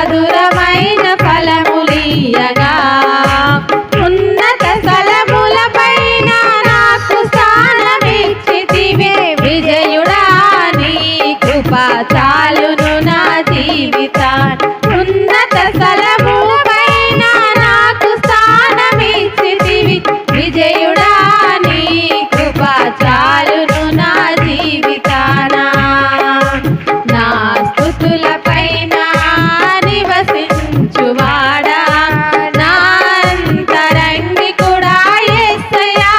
మధురమైన ఫలములియగా ఉన్నత స్థలములపైన నాకు స్థానమిచ్చితివే విజయుడా నీ కృప చాలును నా జీవితాన్ని ఉన్నత స్థలముపైన నాకు స్థానమిచ్చితివి విజయుడా నీ కృప చాలును నా జీవితాన నా స్తుతులపైన నివసించువాడా నా అంతరంగికుడా యేసయ్యా.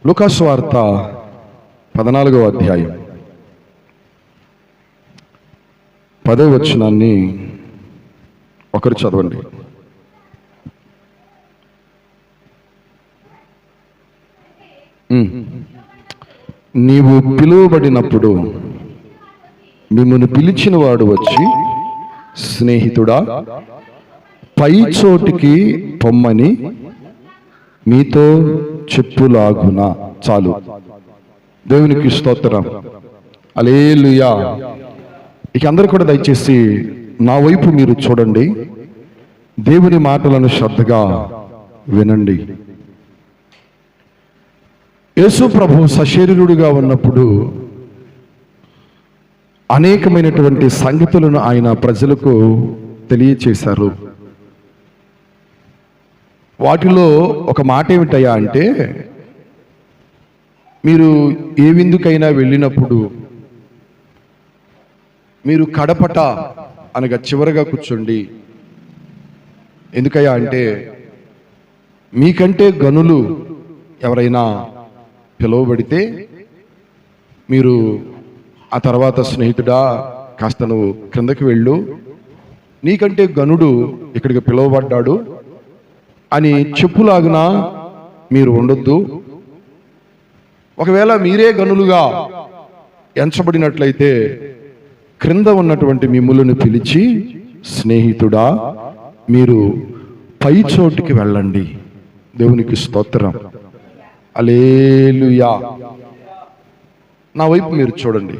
లూకాసు వార్త 14వ అధ్యాయం 10వ వచనాన్ని ఒకరు చదవండి. నీవు పిలువబడినప్పుడు మిమ్మల్ని పిలిచిన వాడు వచ్చి, స్నేహితుడా పై చోటికి పొమ్మని మీతో చెప్పులాగునా. చాలు. దేవునికి స్తోత్రం. హల్లెలూయా. ఇక అందరూ కూడా దయచేసి నా వైపు మీరు చూడండి. దేవుని మాటలను శ్రద్ధగా వినండి. యేసు ప్రభు సశరీరుడిగా ఉన్నప్పుడు అనేకమైనటువంటి సంగతులను ఆయన ప్రజలకు తెలియచేశారు. వాటిలో ఒక మాట ఏమిటయ్యా అంటే, మీరు ఏ విందుకైనా వెళ్ళినప్పుడు మీరు కడపట అనగా చివరగా కూర్చోండి. ఎందుకయ్యా అంటే, మీకంటే గనులు ఎవరైనా పిలువబడితే మీరు ఆ తర్వాత స్నేహితుడా కాస్త నువ్వు క్రిందకి వెళ్ళు, నీకంటే గనుడు ఇక్కడికి పిలువబడ్డాడు అని చెప్పులాగునా మీరు ఉండొద్దు. ఒకవేళ మీరే గనులుగా ఎంచబడినట్లయితే క్రింద ఉన్నటువంటి మిమ్ములను పిలిచి, స్నేహితుడా మీరు పై చోటికి వెళ్ళండి. దేవునికి స్తోత్రం. హల్లెలూయా. నా వైపు మీరు చూడండి.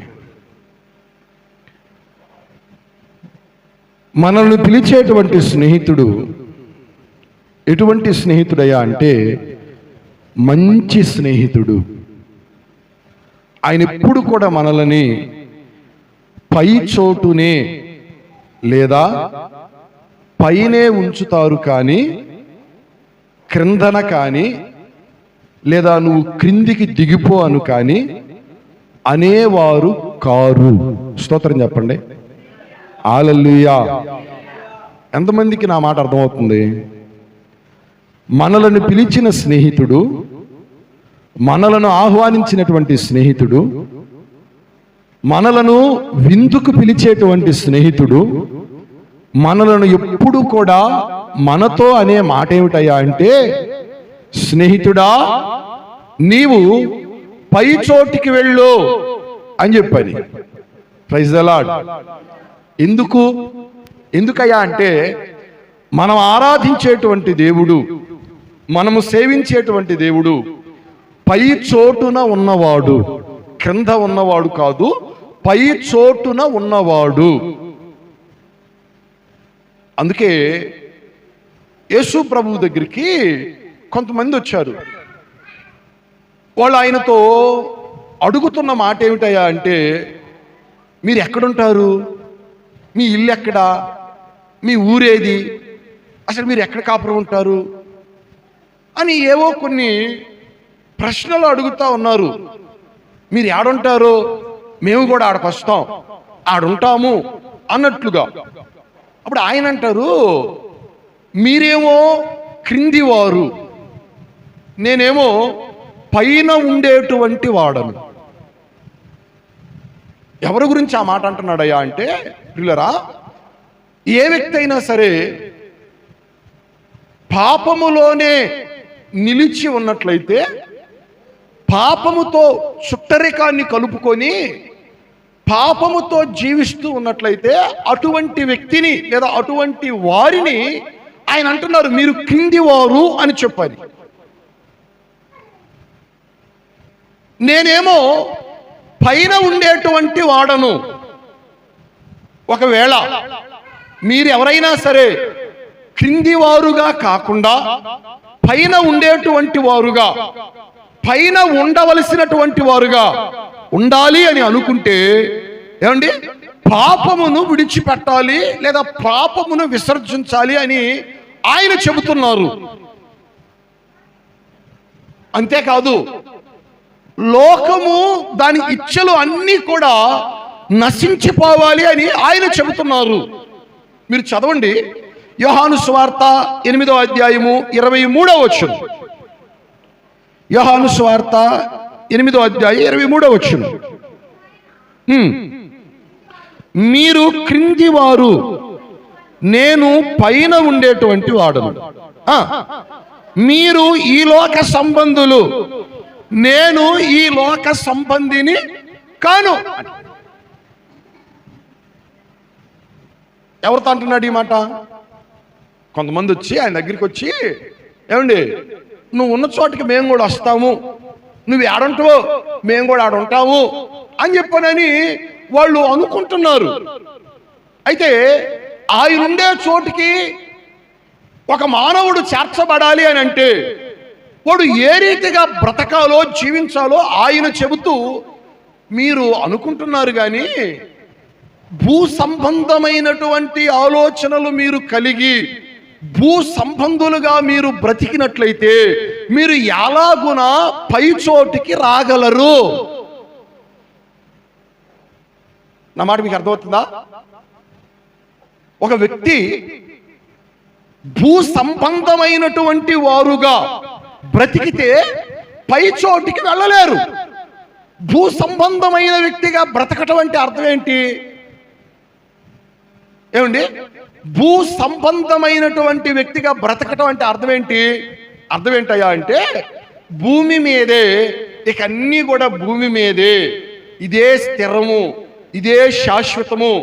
మనల్ని పిలిచేటువంటి స్నేహితుడు ఎటువంటి స్నేహితుడయ్యా అంటే, మంచి స్నేహితుడు. ఆయన ఎప్పుడు కూడా మనల్ని పై చోటునే లేదా పైనే ఉంచుతారు, కానీ క్రిందన కానీ లేదా నువ్వు క్రిందికి దిగిపో అను కానీ అనేవారు కారు. స్తోత్రం చెప్పండి. హల్లెలూయా. ఎంతమందికి నా మాట అర్థమవుతుంది? మనలను పిలిచిన స్నేహితుడు, మనలను ఆహ్వానించినటువంటి స్నేహితుడు, మనలను విందుకు పిలిచేటువంటి స్నేహితుడు మనలను ఎప్పుడు కూడా మనతో అనే మాట ఏమిటయ్యా అంటే, స్నేహితుడా నీవు పై చోటికి వెళ్ళు అని చెప్పని. Praise the lord. ఎందుకయ్యా అంటే, మనం ఆరాధించేటువంటి దేవుడు, మనము సేవించేటువంటి దేవుడు పై చోటున ఉన్నవాడు, క్రింద ఉన్నవాడు కాదు, పై చోటున ఉన్నవాడు. అందుకే యేసు ప్రభు దగ్గరికి కొంతమంది వచ్చారు. వాళ్ళు ఆయనతో అడుగుతున్న మాట ఏమిటయ్యా అంటే, మీరు ఎక్కడుంటారు, మీ ఇల్లు ఎక్కడా, మీ ఊరేది, అసలు మీరు ఎక్కడ కాపురం ఉంటారు అని ఏవో కొన్ని ప్రశ్నలు అడుగుతా ఉన్నారు. మీరు ఆడుంటారో మేము కూడా ఆడకు వస్తాం, ఆడుంటాము అన్నట్లుగా. అప్పుడు ఆయన అంటారు, మీరేమో క్రింది వారు, నేనేమో పైన ఉండేటువంటి వాడను. ఎవరి గురించి ఆ మాట అంటున్నాడయ్యా అంటే, ప్రియులరా, ఏ వ్యక్తి అయినా సరే పాపములోనే నిలిచి ఉన్నట్లయితే, పాపముతో చుట్టరికాన్ని కలుపుకొని పాపముతో జీవిస్తూ ఉన్నట్లయితే, అటువంటి వ్యక్తిని లేదా అటువంటి వారిని ఆయన అంటున్నారు, మీరు క్రింది వారు అని చెప్పాలి. నేనేమో పైన ఉండేటువంటి వాడను, ఒకవేళ మీరు ఎవరైనా సరే క్రింది వారుగా కాకుండా పైన ఉండేటువంటి వారుగా, పైన ఉండవలసినటువంటి వారుగా ఉండాలి అని అనుకుంటే ఏమండి, పాపమును విడిచిపెట్టాలి లేదా పాపమును విసర్జించాలి అని ఆయన చెబుతున్నారు. అంతేకాదు, లోకము దాని ఇచ్చలు అన్నీ కూడా నశించిపోవాలి అని ఆయన చెబుతున్నారు. మీరు చదవండి, యోహాను సువార్త 8వ అధ్యాయము 23వ వచనం. యోహాను సువార్త 8వ అధ్యాయం 23వ వచనం. మీరు క్రింది వారు, నేను పైన ఉండేటువంటి వాడను. మీరు ఈ లోక సంబంధులు, నేను ఈ లోక సంబంధిని కాను. ఎవరితో అంటున్నాడు ఈ మాట? కొంతమంది వచ్చి ఆయన దగ్గరికి వచ్చి, ఏమండి నువ్వు ఉన్న చోటికి మేము కూడా వస్తాము, నువ్వు ఆడుంటావు మేము కూడా ఆడుంటాము అని చెప్పనని వాళ్ళు అనుకుంటున్నారు. అయితే ఆయన ఉండే చోటికి ఒక మానవుడు చేర్చబడాలి అని అంటే వాడు ఏ రీతిగా బ్రతకాలో జీవించాలో ఆయన చెబుతూ మీరు అనుకుంటున్నారు. కానీ భూ సంబంధమైనటువంటి ఆలోచనలు మీరు కలిగి భూ సంబంధులుగా మీరు బ్రతికినట్లయితే మీరు ఎలాగున పై చోటికి రాగలరు? నా మాట మీకు అర్థమవుతుందా? ఒక వ్యక్తి భూ సంబంధమైనటువంటి వారుగా బ్రతికితే పై చోటికి వెళ్ళలేరు. భూ సంబంధమైన వ్యక్తిగా బ్రతకటం అంటే అర్థం ఏంటి? ఏమండి, భూ సంబంధమైనటువంటి వ్యక్తిగా బ్రతకటం అంటే అర్థం ఏంటి? అర్థం ఏంటయ్యా అంటే, భూమి మీదే, ఇక అన్నీ కూడా భూమి మీదే, ఇదే స్థిరము, ఇదే శాశ్వతము,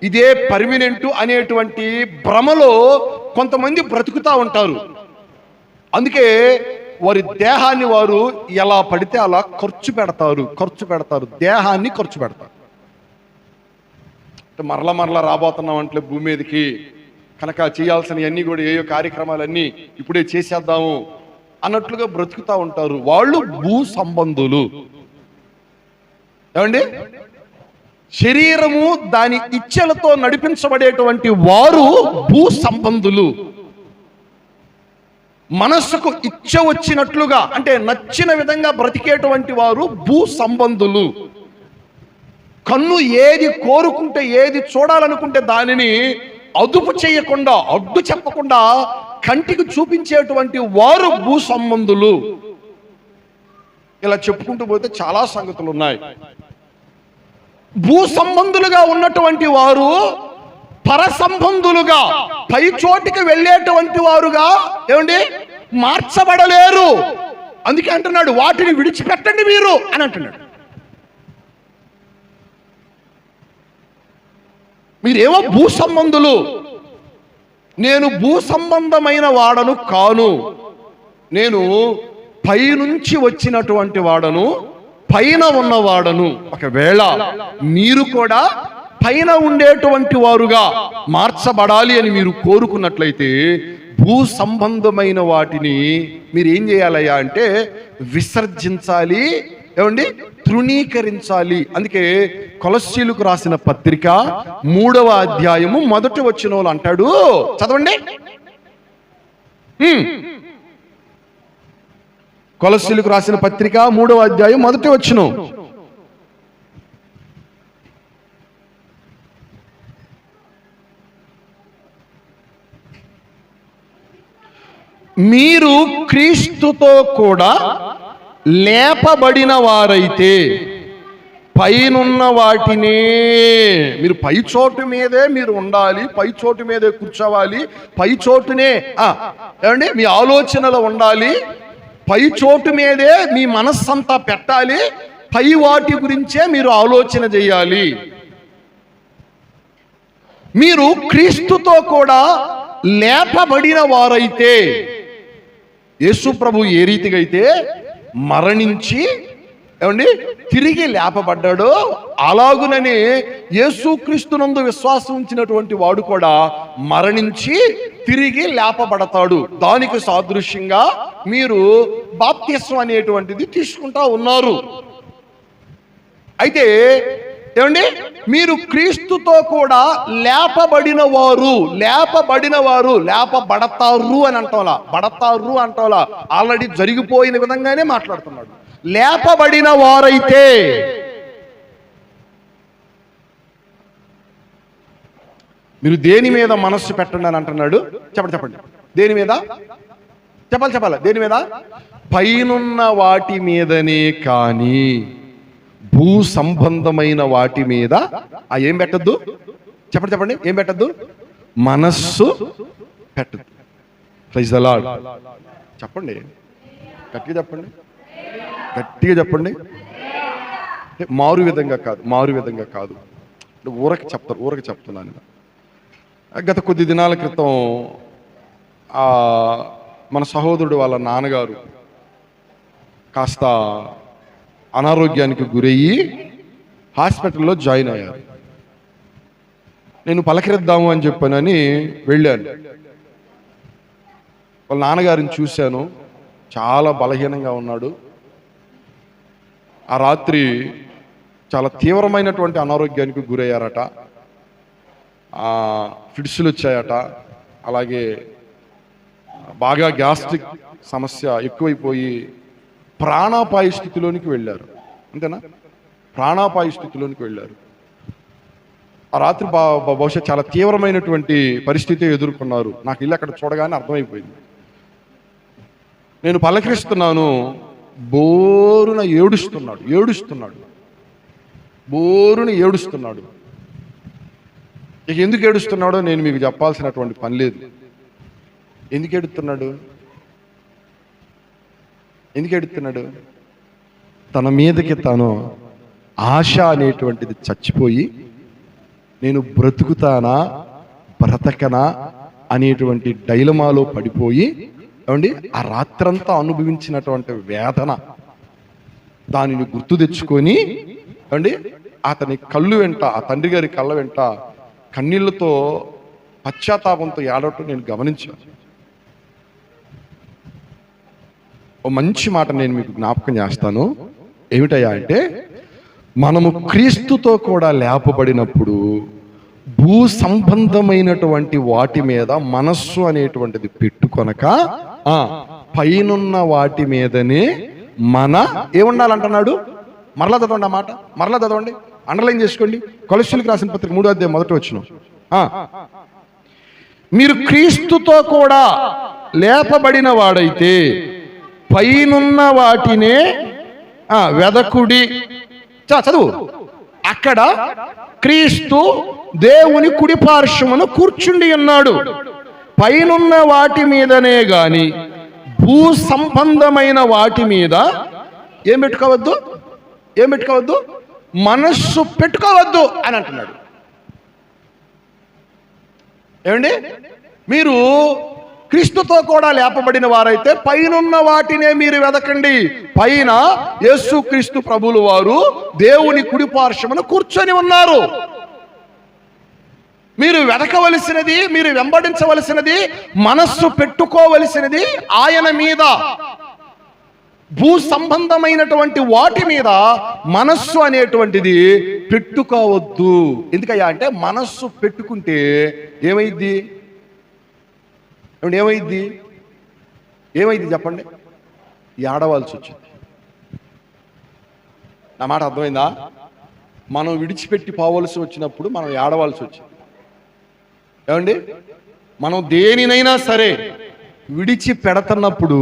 ఇదే పర్మినెంట్ అనేటువంటి భ్రమలో కొంతమంది బ్రతుకుతా ఉంటారు. అందుకే వారి దేహాన్ని వారు ఎలా పడితే అలా ఖర్చు పెడతారు, దేహాన్ని ఖర్చు పెడతారు. మరలా రాబోతున్నాం అంటే భూమి మీదకి, కనుక చేయాల్సినవన్నీ కూడా ఏయో కార్యక్రమాలన్నీ ఇప్పుడే చేసేద్దాము అన్నట్లుగా బ్రతుకుతా ఉంటారు. వాళ్ళు భూ సంబంధులు. ఏమండి, శరీరము దాని ఇచ్చలతో నడిపించబడేటువంటి వారు భూ సంబంధులు. మనస్సుకు ఇచ్చ వచ్చినట్లుగా అంటే నచ్చిన విధంగా బ్రతికేటువంటి వారు భూ సంబంధులు. కన్ను ఏది కోరుకుంటే, ఏది చూడాలనుకుంటే దానిని అదుపు చేయకుండా, అడ్డు చెప్పకుండా కంటికి చూపించేటువంటి వారు భూ సంబంధులు. ఇలా చెప్పుకుంటూ పోతే చాలా సంగతులు ఉన్నాయి. భూ సంబంధులుగా ఉన్నటువంటి వారు పర సంబంధులుగా పై చోటికి వెళ్ళేటువంటి వారుగా ఏమండి మార్చబడలేరు. అందుకే అంటున్నాడు, వాటిని విడిచిపెట్టండి మీరు అని అంటున్నాడు. మీరేమో భూ సంబంధులు, నేను భూ సంబంధమైన వాడను కాను, నేను పైనుంచి వచ్చినటువంటి వాడను, పైన ఉన్నవాడను. ఒకవేళ మీరు కూడా పైన ఉండేటువంటి వారుగా మార్చబడాలి అని మీరు కోరుకున్నట్లయితే భూ సంబంధమైన వాటిని మీరు ఏం చేయాలయ్యా అంటే విసర్జించాలి, ఏమండి తృణీకరించాలి. అందుకే కొలస్సీలకు రాసిన పత్రిక 3వ అధ్యాయము 1వ వచనంలో అంటాడు, చదవండి. కొలస్సీలకు రాసిన పత్రిక 3వ అధ్యాయం 1వ వచనం. మీరు క్రీస్తుతో కూడా లేపబడిన వారైతే పైనున్న వాటినే, మీరు పై చోటు మీదే మీరు ఉండాలి, పై చోటు మీదే కూర్చోవాలి, పై చోటునే ఏమండి మీ ఆలోచనలు ఉండాలి, పై చోటు మీదే మీ మనస్సంతా పెట్టాలి, పై వాటి గురించే మీరు ఆలోచన చేయాలి. మీరు క్రీస్తుతో కూడా లేపబడిన వారైతే, యేసు ప్రభు ఏ రీతిగా అయితే మరణించి ఏమండి తిరిగి లేపబడ్డాడో అలాగునని యేసుక్రీస్తునందు విశ్వాసం ఉంచినటువంటి వాడు కూడా మరణించి తిరిగి లేపబడతాడు. దానికి సాదృశ్యంగా మీరు బాప్తిస్మం అనేటువంటిది తీసుకుంటా ఉన్నారు. అయితే ఏమండి మీరు క్రీస్తుతో కూడా లేపబడతారు అని అంటాలా ఆల్రెడీ జరిగిపోయిన విధంగానే మాట్లాడుతున్నాడు. లేపబడిన వారైతే మీరు దేని మీద మనస్సు పెట్టండి అని అంటున్నాడు. చెప్పండి దేని మీద చెప్పాలి దేని మీద? పైనున్న వాటి మీదనే కానీ భూ సంబంధమైన వాటి మీద ఏం పెట్టద్దు? చెప్పండి ఏం పెట్టద్దు? మనస్సు పెట్టద్దు. Praise the lord. చెప్పండి గట్టిగా చెప్పండి. మారు విధంగా కాదు. ఊరకి చెప్తున్నాను. గత కొద్ది దినాల క్రితం మన సహోదరుడు వాళ్ళ నాన్నగారు కాస్త అనారోగ్యానికి గురయ్యి హాస్పిటల్లో జాయిన్ అయ్యారు. నేను పలకరిద్దాము అని చెప్పానని వెళ్ళాను. వాళ్ళ నాన్నగారిని చూశాను, చాలా బలహీనంగా ఉన్నాడు. ఆ రాత్రి చాలా తీవ్రమైనటువంటి అనారోగ్యానికి గురయ్యారట. ఫిడ్స్లు వచ్చాయట. అలాగే బాగా గ్యాస్ట్రిక్ సమస్య ఎక్కువైపోయి ప్రాణాపాయ స్థితిలోనికి వెళ్ళారు. అంతేనా? ప్రాణాపాయ స్థితిలోనికి వెళ్ళారు. ఆ రాత్రి బహుశా చాలా తీవ్రమైనటువంటి పరిస్థితి ఎదుర్కొన్నారు. నాకు ఇల్లు అక్కడ చూడగానే అర్థమైపోయింది. నేను పలకరిస్తున్నాను, బోరున ఏడుస్తున్నాడు. ఇక ఎందుకు ఏడుస్తున్నాడో నేను మీకు చెప్పాల్సినటువంటి పని లేదు. ఎందుకు ఏడుస్తున్నాడు? తన మీదకి తాను ఆశ అనేటువంటిది చచ్చిపోయి నేను బ్రతుకుతానా బ్రతకనా అనేటువంటి డైలమాలో పడిపోయి ఏమండి ఆ రాత్రంతా అనుభవించినటువంటి వేదన దానిని గుర్తు తెచ్చుకొని ఏమండి అతని కళ్ళు వెంట, ఆ తండ్రి గారి కళ్ళ వెంట కన్నీళ్లతో పశ్చాత్తాపంతో ఏడవటం నేను గమనించాను. ఓ మంచి మాట నేను మీకు జ్ఞాపకం చేస్తాను. ఏమిటయ్యా అంటే, మనము క్రీస్తుతో కూడా లేపబడినప్పుడు భూ సంబంధమైనటువంటి వాటి మీద మనస్సు అనేటువంటిది పెట్టుకొనక పైనున్న వాటి మీదనే ఏముండాలంటున్నాడు? మరలా చదవండి ఆ మాట, మరలా చదవండి, అండర్లైన్ చేసుకోండి. కొలస్సీలకు రాసిన పత్రిక 3వ అధ్యాయం 1వ వచనం. మీరు క్రీస్తుతో కూడా లేపబడిన వాడైతే పైనున్న వాటినే వెదకుడి. చదువు. అక్కడ క్రీస్తు దేవుని కుడి పార్శ్వమున కూర్చుండి ఉన్నాడు. పైనున్న వాటి మీదనే గాని భూ సంబంధమైన వాటి మీద ఏం పెట్టుకోవద్దు? మనస్సు పెట్టుకోవద్దు అని అంటున్నాడు. ఏమండి మీరు క్రీస్తుతో కూడా లేపబడిన వారైతే పైనున్న వాటినే మీరు వెదకండి. పైన యేసుక్రీస్తు ప్రభువుల వారు దేవుని కుడి పార్శ్వమున కూర్చొని ఉన్నారు. మీరు వెదకవలసినది, మీరు వెంబడించవలసినది, మనస్సు పెట్టుకోవలసినది ఆయన మీద. భూ సంబంధమైనటువంటి వాటి మీద మనస్సు అనేటువంటిది పెట్టుకోవద్దు. ఎందుకయ్యా అంటే మనస్సు పెట్టుకుంటే ఏమైద్ది చెప్పండి? ఏడవాల్సి వచ్చింది. నా మాట అర్థమైందా? మనం విడిచిపెట్టి పోవలసి వచ్చినప్పుడు మనం ఏడవాల్సి వచ్చింది. ఏమండి మనం దేనినైనా సరే విడిచి పెడుతున్నప్పుడు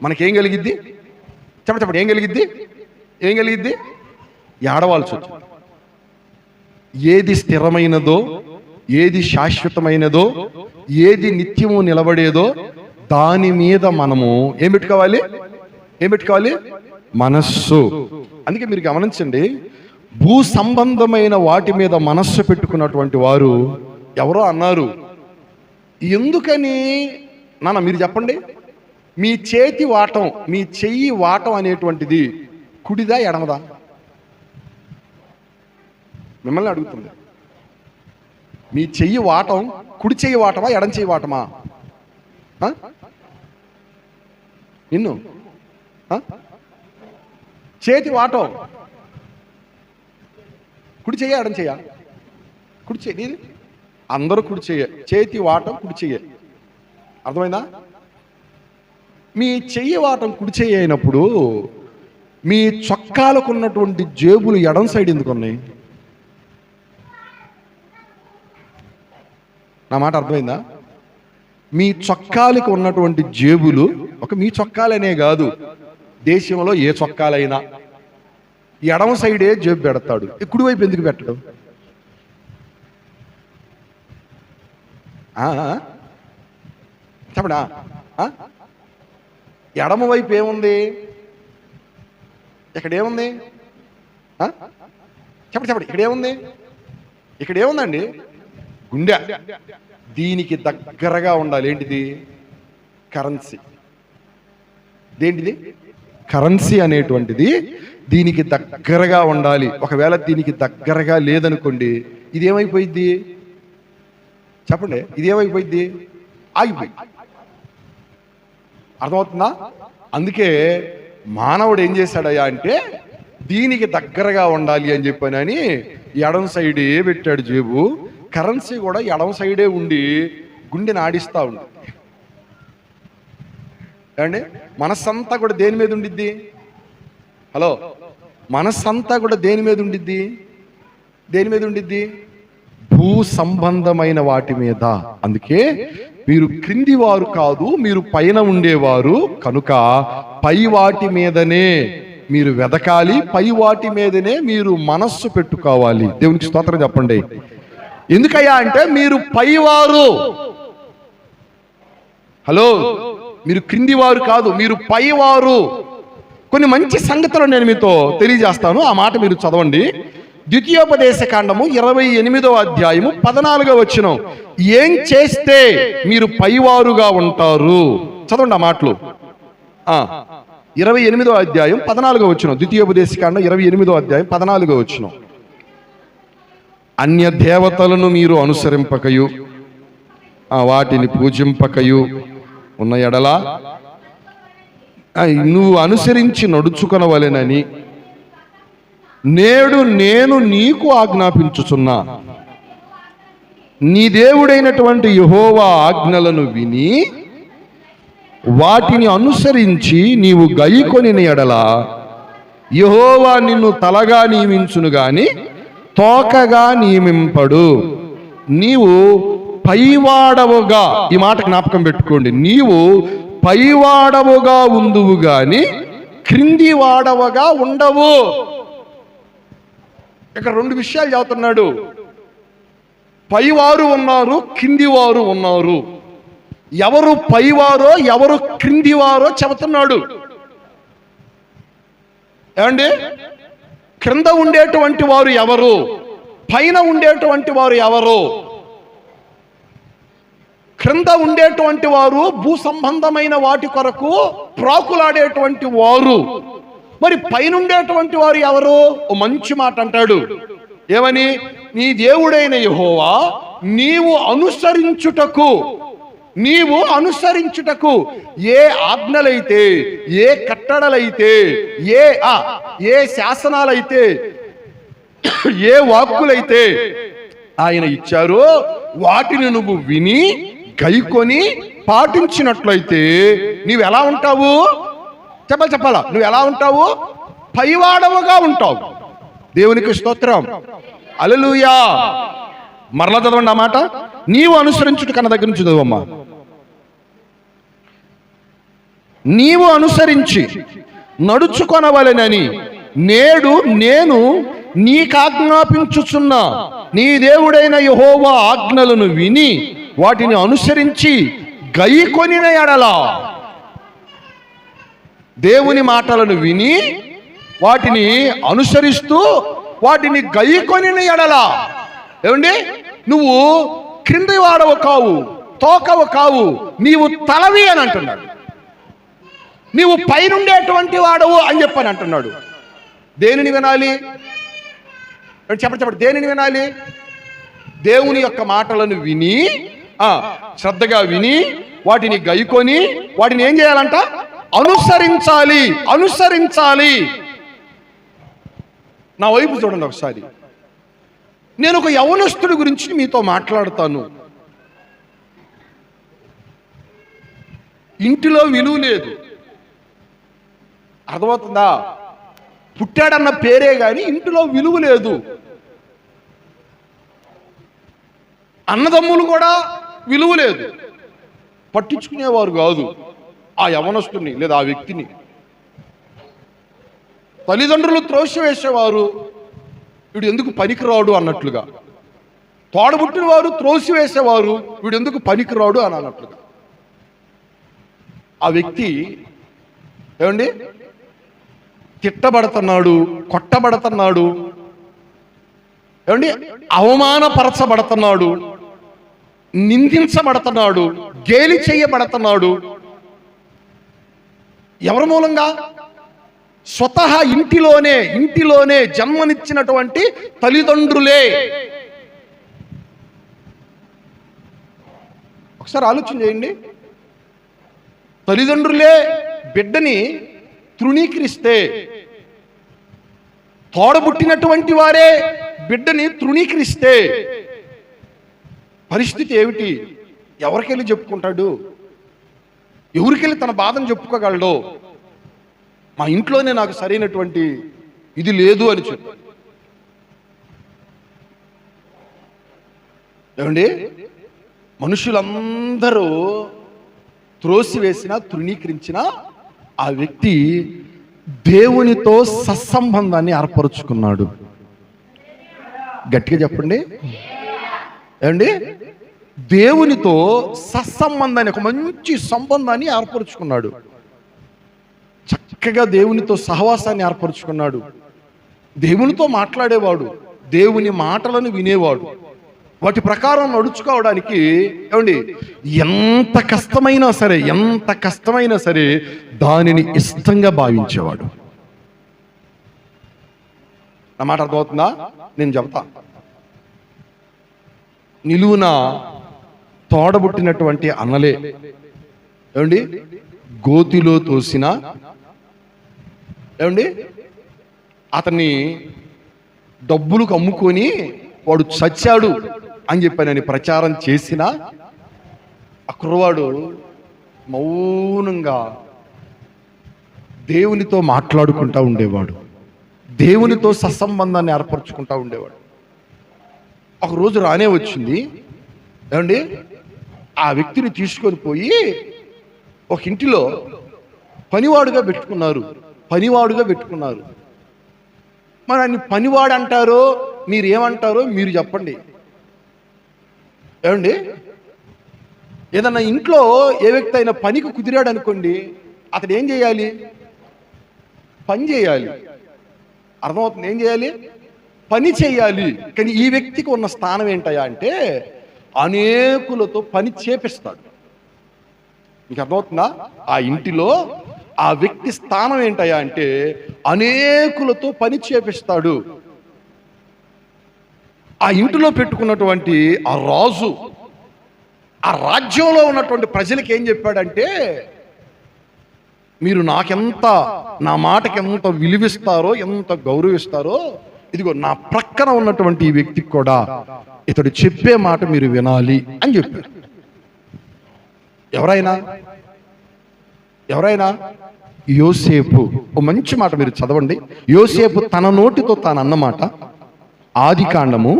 మనకేం కలిగిద్ది? చెప్పండి ఏం కలిగిద్ది? ఏడవాల్సి వచ్చింది. ఏది స్థిరమైనదో, ఏది శాశ్వతమైనదో, ఏది నిత్యము నిలబడేదో దాని మీద మనము ఏం పెట్టుకోవాలి? మనస్సు. అందుకే మీరు గమనించండి, భూ సంబంధమైన వాటి మీద మనస్సు పెట్టుకున్నటువంటి వారు ఎవరో అన్నారు. ఎందుకని నాన్న మీరు చెప్పండి. మీ చేతి వాటం, మీ చెయ్యి వాటం అనేటువంటిది కుడిదా ఎడమదా? మిమ్మల్ని అడుగుతుంది. మీ చెయ్యి వాటం కుడి చెయ్యి వాటమా ఎడం చెయ్యి వాటమా? నిన్ను చేతి వాటం కుడి చెయ్య ఎడం చెయ్య? కుడి చెయ్యి. అందరూ కుడి చెయ్య. చేతి వాటం కుడి చెయ్య. అర్థమైందా? మీ చెయ్యి వాటం కుడి చెయ్యి అయినప్పుడు మీ చొక్కాలకు ఉన్నటువంటి జేబులు ఎడం సైడ్ ఎందుకు ఉన్నాయి? నా మాట అర్థమైందా? మీ చొక్కాలకు ఉన్నటువంటి జేబులు మీ చొక్కాలనే కాదు, దేశంలో ఏ చొక్కాలైనా ఎడమ సైడే జేబు పెడతాడు. కుడివైపు ఎందుకు పెట్టడం? చెప్పడా? ఎడమ వైపు ఏముంది? ఇక్కడేముంది? చెప్పండి. ఇక్కడేముందండి? గుండె. దీనికి దగ్గరగా ఉండాలి. ఏంటిది? కరెన్సీ. దేంటిది? కరెన్సీ అనేటువంటిది దీనికి దగ్గరగా ఉండాలి. ఒకవేళ దీనికి దగ్గరగా లేదనుకోండి, ఇదేమైపోయింది? చెప్పండి, ఇదేమైపోయింది? ఆగిపోయి. అర్థమవుతుందా? అందుకే మానవుడు ఏం చేశాడయ్యా అంటే, దీనికి దగ్గరగా ఉండాలి అని చెప్పానని ఎడం సైడే పెట్టాడు జేబు. కరెన్సీ కూడా ఎడం సైడే ఉండి గుండెని ఆడిస్తూ ఉంటుంది. ఏమండి? మనస్సంతా కూడా దేని మీద ఉండిద్ది? హలో, మనస్సంతా కూడా దేని మీద ఉండిద్ది? భూ సంబంధమైన వాటి మీద. అందుకే మీరు క్రింది వారు కాదు, మీరు పైన ఉండేవారు కనుక పై వాటి మీదనే మీరు వెదకాలి, పై వాటి మీదనే మీరు మనస్సు పెట్టుకోవాలి. దేవునికి స్తోత్రం చెప్పండి. ఎందుకయ్యా అంటే మీరు పైవారు. హలో, మీరు క్రింది వారు కాదు, మీరు పైవారు. కొన్ని మంచి సంగతులు నేను మీతో తెలియజేస్తాను. ఆ మాట మీరు చదవండి. ద్వితీయోపదేశ కాండము 28వ అధ్యాయము 14వ వచనం. ఏం చేస్తే మీరు పైవారుగా ఉంటారు? చదవండి ఆ మాటలు. 28వ అధ్యాయం 14వ వచనం. ద్వితీయోపదేశ కాండం 28వ అధ్యాయం 14వ వచనం. అన్య దేవతలను మీరు అనుసరింపకయు వాటిని పూజింపకయు ఉన్న ఎడల నువ్వు అనుసరించి నడుచుకొనవలెనని నేడు నేను నీకు ఆజ్ఞాపించుచున్నా. నీ దేవుడైనటువంటి యెహోవా ఆజ్ఞలను విని వాటిని అనుసరించి నీవు గైకొనిన ఎడల యెహోవా నిన్ను తలగా నియమించును గాని తోకగా నియమింపడు. నీవు పైవాడవుగా, ఈ మాట జ్ఞాపకం పెట్టుకోండి, నీవు పైవాడవుగా ఉందువు గాని క్రింది వాడవగా ఉండవు. ఇక్కడ రెండు విషయాలు చెబుతున్నాడు. పైవారు ఉన్నారు, కిందివారు ఉన్నారు. ఎవరు పైవారో ఎవరు క్రిందివారో చెబుతున్నాడు. ఏమండి? క్రింద ఉండేటువంటి వారు ఎవరు, పైన ఉండేటువంటి వారు ఎవరు? క్రింద ఉండేటువంటి వారు భూ సంబంధమైన వాటి కొరకు ప్రాకులాడేటువంటి వారు. మరి పైన ఉండేటువంటి వారు ఎవరు? ఓ మంచి మాట అంటాడు. ఏమని? నీ దేవుడైన యెహోవా నీవు అనుసరించుటకు ఏ ఆజ్ఞలైతే, ఏ కట్టడలైతే, ఏ శాసనాలైతే, ఏ వాక్కులైతే ఆయన ఇచ్చారో వాటిని నువ్వు విని గైకొని పాటించినట్లయితే నీవు ఎలా ఉంటావు? చెప్పాలా? నువ్వు ఎలా ఉంటావు? పైవాడవుగా ఉంటావు. దేవునికి స్తోత్రం. హల్లెలూయా. మరలా చదవండి ఆ మాట. నీవు అనుసరించుట కన్నా దగ్గర నుంచి చదవమ్మా. నీవు అనుసరించి నడుచుకొనవలెనని నేడు నేను నీకాజ్ఞాపించుచున్నా నీ దేవుడైన యెహోవా ఆజ్ఞలను విని వాటిని అనుసరించి గైకొనిన ఎడల, దేవుని మాటలను విని వాటిని అనుసరిస్తూ వాటిని గైకొనిన ఎడల, ఏమండి? నువ్వు క్రింది వాడవు కావు, తోకవు కావు, నీవు తలవి అని అంటున్నాడు. నీవు పైనుండేటువంటి వాడవు అని చెప్పని అంటున్నాడు. దేనిని వినాలి? చెప్పండి, దేనిని వినాలి? దేవుని యొక్క మాటలను విని, శ్రద్ధగా విని, వాటిని గైకొని, వాటిని ఏం చేయాలంట? అనుసరించాలి. నా వైపు చూడండి ఒకసారి. నేను ఒక యవనస్తుడి గురించి మీతో మాట్లాడతాను. ఇంటిలో విలువ లేదు, అర్థమవుతుందా? పుట్టాడన్న పేరే గాని ఇంటిలో విలువ లేదు. అన్నదమ్ములు కూడా విలువ లేదు, పట్టించుకునేవారు కాదు ఆ యవనస్తుని లేదా ఆ వ్యక్తిని. తల్లిదండ్రులు త్రోసివేసేవారు, వీడు ఎందుకు పనికిరాడు అన్నట్లుగా. తోడబుట్టిన వారు త్రోసివేసేవారు, వీడు ఎందుకు పనికిరాడు అని అన్నట్లుగా. ఆ వ్యక్తి ఏమండి తిట్టబడుతున్నాడు, కొట్టబడుతున్నాడు, ఏమండి అవమానపరచబడుతున్నాడు, నిందించబడుతున్నాడు, గేలి చేయబడుతున్నాడు. ఎవరి మూలంగా? స్వతహా ఇంటిలోనే జన్మనిచ్చినటువంటి తల్లిదండ్రులే. ఒకసారి ఆలోచన చేయండి. తల్లిదండ్రులే బిడ్డని తృణీకరిస్తే, తోడబుట్టినటువంటి వారే బిడ్డని తృణీకరిస్తే పరిస్థితి ఏమిటి? ఎవరికెళ్ళి చెప్పుకుంటాడు? ఎవరికెళ్ళి తన బాధను చెప్పుకోగలడు? మా ఇంట్లోనే నాకు సరైనటువంటి ఇది లేదు అని చెప్పు. ఏమండి, మనుషులందరూ త్రోసివేసినా తృణీకరించిన ఆ వ్యక్తి దేవునితో సత్సంబంధాన్ని ఏర్పరుచుకున్నాడు. గట్టిగా చెప్పండి. ఏమండి, దేవునితో సత్సంబంధాన్ని, ఒక మంచి సంబంధాన్ని ఏర్పరుచుకున్నాడు. చక్కగా దేవునితో సహవాసాన్ని ఏర్పరుచుకున్నాడు. దేవునితో మాట్లాడేవాడు, దేవుని మాటలను వినేవాడు, వాటి ప్రకారం నడుచుకోవడానికి ఏమండి ఎంత కష్టమైనా సరే దానిని ఇష్టంగా భావించేవాడు. నా మాట అర్థమవుతుందా? నేను చెబుతా. నిలువున తోడబుట్టినటువంటి అన్నలే ఏమండి గోతిలో తోసిన, ఏమండి అతన్ని డబ్బులకు అమ్ముకొని వాడు చచ్చాడు అని చెప్పానని ప్రచారం చేసిన ఆ కుర్రవాడు మౌనంగా దేవునితో మాట్లాడుకుంటూ ఉండేవాడు, దేవునితో సత్సంబంధాన్ని ఏర్పరచుకుంటూ ఉండేవాడు. ఒకరోజు రానే వచ్చింది, ఏమండి ఆ వ్యక్తిని తీసుకొని పోయి ఒక ఇంటిలో పనివాడుగా పెట్టుకున్నారు. మరి ఆయన పనివాడు అంటారో మీరేమంటారో మీరు చెప్పండి. ఏమండి, ఏదన్నా ఇంట్లో ఏ వ్యక్తి అయినా పనికి కుదిరాడు అనుకోండి, అతడు ఏం చేయాలి? పని చేయాలి. అర్థమవుతుంది? ఏం చేయాలి? పని చేయాలి. కానీ ఈ వ్యక్తికి ఉన్న స్థానం ఏంటయ్యా అంటే అనేకులతో పని చేపిస్తాడు. మీకు అర్థమవుతుందా? ఆ ఇంటిలో ఆ వ్యక్తి స్థానం ఏంటయ్యా అంటే అనేకులతో పని చేపిస్తాడు. ఆ ఇంటిలో పెట్టుకున్నటువంటి ఆ రాజు ఆ రాజ్యంలో ఉన్నటువంటి ప్రజలకు ఏం చెప్పాడంటే, మీరు నా మాటకి ఎంత విలువిస్తారో, ఎంత గౌరవిస్తారో, ఇదిగో నా ప్రక్కన ఉన్నటువంటి ఈ వ్యక్తికి కూడా ఇతడు చెప్పే మాట మీరు వినాలి అని చెప్పాడు. ఎవరైనా యోసేపు, ఓ మంచి మాట మీరు చదవండి. యోసేపు తన నోటితో తాను అన్నమాట ఆదికాండము